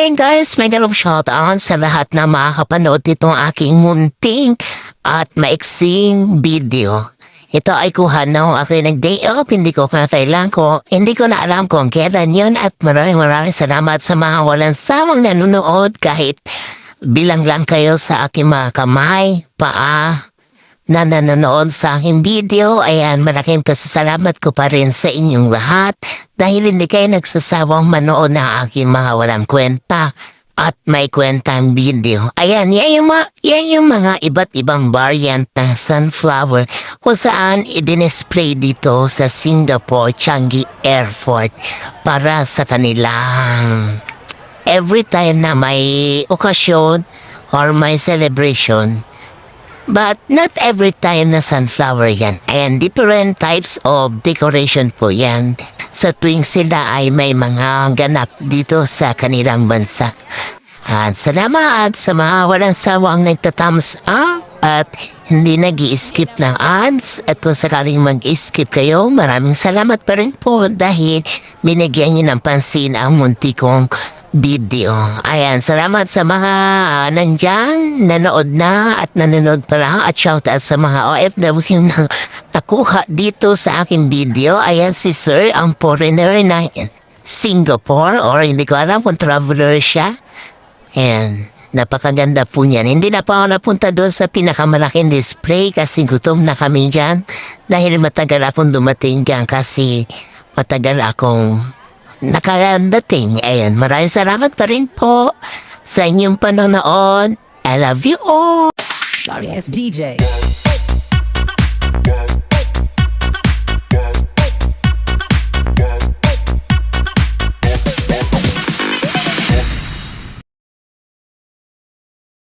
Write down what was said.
Ayan guys, may galong shoutout sa lahat na makakapanood nitong aking munting at maiksing video. Ito ay kuha ng ako nag-day off, hindi ko kailan ko, hindi ko na alam kung kailan yun at maraming salamat sa mga walang sawang nanonood kahit bilang lang kayo sa aking mga kamay, paa, na nanonood sa aking video. Ayan, malaking pasasalamat ko pa rin sa inyong lahat dahil hindi kayo nagsasawang manood ng aking mga walang kwenta at may kwentang video. Ayan, yan yung mga iba't ibang variant ng sunflower kung saan i-display dito sa Singapore Changi Airport para sa kanilang every time na may okasyon or may celebration. But not every time na sunflower yan. Ayan, different types of decoration po yan sa tuwing sila ay may mga ganap dito sa kanilang bansa. At salamat sa mga walang sawang nagta-thumbs up at hindi nag-i-skip ng ads. At kung sakaling mag-i-skip kayo, maraming salamat pa rin po dahil binigyan niyo ng pansin ang munti kong video. Ayan, salamat sa mga nandyan, nanood na at nanonood pa lang at shoutout sa mga OFW na nakuha dito sa aking video. Ayan si Sir, ang foreigner na Singapore or hindi ko alam kung traveler siya. Ayan, napakaganda po niyan. Hindi na pa ako napunta doon sa pinakamalaking display kasi gutom na kami dyan dahil matagal akong dumating dyan kasi matagal akong nakadating. Ayan, maraming salamat pa rin po sa inyong panonood. I love you all. Sorry, it's DJ.